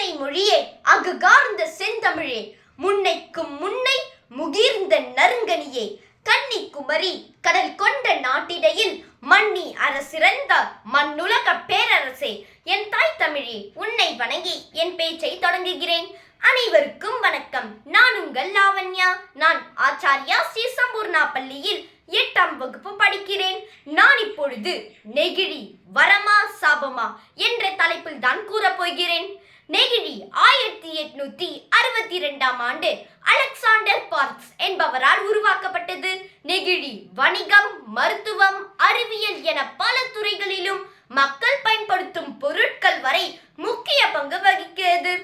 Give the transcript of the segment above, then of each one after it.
சென்னை மொழியே அகுகார்ந்த செந்தமிழே, முன்னைக்கும் முன்னை முகிர்ந்த நறுங்கனியே, கன்னி குமரி கடல் கொண்ட நாட்டிடையில் மன்னி அரசிறந்த மண்ணுலக பேரரசே, என் தாய் தமிழே, உன்னை வணங்கி என் பேச்சை தொடங்குகிறேன். அனைவருக்கும் வணக்கம். நான் உங்கள் லாவண்யா. நான் ஆச்சாரியா ஸ்ரீ சம்பூர்ணா பள்ளியில் 8ஆம் வகுப்பு படிக்கிறேன். நான் இப்பொழுது நெகிழி வரமா சாபமா என்ற தலைப்பில் தான் கூறப்போகிறேன். நெகிழி 1862ஆம் ஆண்டு அலெக்சாண்டர் பார்க்ஸ் என்பவரால் உருவாக்கப்பட்டது. நெகிழி வணிகம், மருத்துவம், அறிவியல் என பல துறைகளிலும் மக்கள் பயன்படுத்தும் பொருட்கள் வரை முக்கிய பங்கு வகிக்கிறது.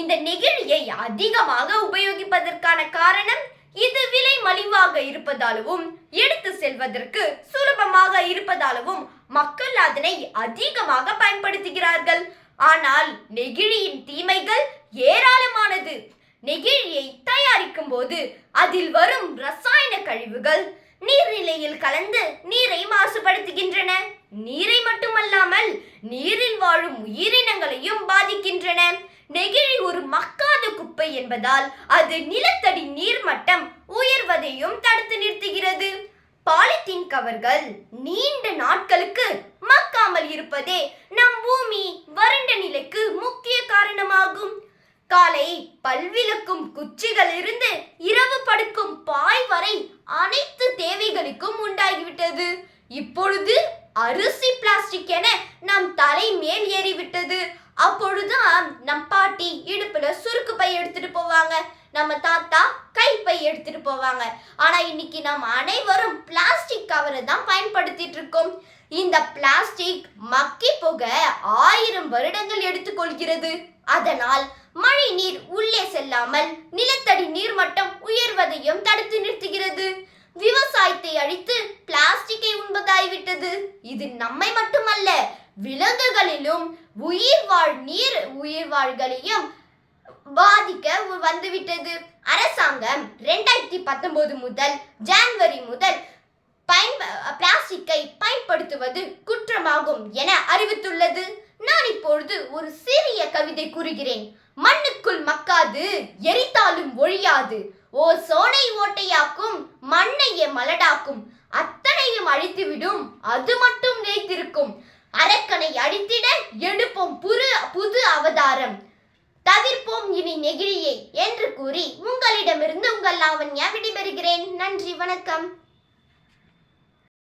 இந்த நெகிழியை அதிகமாக உபயோகிப்பதற்கான காரணம், இது விலை மலிவாக இருப்பதாலும் எடுத்து செல்வதற்கு சுலபமாக இருப்பதாலும் மக்கள் அதனை அதிகமாக பயன்படுத்துகிறார்கள். ஆனால் நெகிழியின் தீமைகள் ஏராளமானது. நெகிழியை தயாரிக்கும் போது அதில் வரும் ரசாயன கழிவுகள் நீர்நிலையில் கலந்து நீரை மாசுபடுத்துகின்றன. நீரை மட்டுமல்லாமல் நீரில் வாழும் உயிரினங்களையும் பாதிக்கின்றன. நெகிழி ஒரு மக்காத குப்பை என்பதால் அது நிலத்தடி நீர்மட்டம் உயர்வதையும் தடுத்து நிறுத்துகிறது. பாலித்தீன் கவர்கள் நீண்ட நாட்களுக்கு மக்காமல் இருப்பதே நம் பூமி வறண்ட நிலைக்கு முக்கிய காரணமாகும். காலை பல்விளக்கும் குச்சிகள் இருந்து இரவு படுக்கும் பாய் வரை அனைத்து தேவைகளுக்கும் உண்டாகிவிட்டது. இப்பொழுது அரிசி பிளாஸ்டிக் என நம் தலை மேல் ஏறிவிட்டது. அப்பொழுதுதான் நம் பாட்டி இடுப்புல சுருக்கு பை எடுத்துட்டு போவாங்க, நம்ம தாத்தா கைப்பை எடுத்துட்டு போவாங்க. ஆனா இன்னைக்கு நாம் அனைவரும் பிளாஸ்டிக் கவரை தான் பயன்படுத்திட்டு இருக்கோம். இந்த பிளாஸ்டிக் மக்கி போக 1000 வருடங்கள் எடுத்துக்கொள்கிறது. அதனால் மழை நீர் உள்ளே செல்லாமல் நிலத்தடி நீர்மட்டம் உயர்வதையும் தடுத்து நிறுத்துகிறது. விவசாயத்தை அழித்து பிளாஸ்டிக்கை உண்பதாய்விட்டது. இது நம்மை மட்டுமல்ல, விலங்குகளிலும் உயிர்வாழ்களையும் பாதிக்க வந்துவிட்டது. அரசாங்கம் 2019 முதல் ஜனவரி முதல் பிளாஸ்டிக்கை பயன்படுத்துவது குற்றமாகும் என அறிவித்துள்ளது. நான் இப்பொழுது ஒரு சிறிய கவிதை கூறுகிறேன். மண்ணுக்குள் மக்காது, எரித்தாலும் ஒழியாது, ஓசோனை ஓட்டையாக்கும், மண்ணையே மலடாக்கும், அத்தனையும் அழித்துவிடும், அது மட்டும் நிலைத்திருக்கும். அரக்கனை அழித்திட எடுப்போம் புது அவதாரம், தவிர்ப்போம் இனி நெகிழியை என்று கூறி உங்களிடமிருந்து உங்கள் லாவண்யா விடைபெறுகிறேன். நன்றி, வணக்கம்.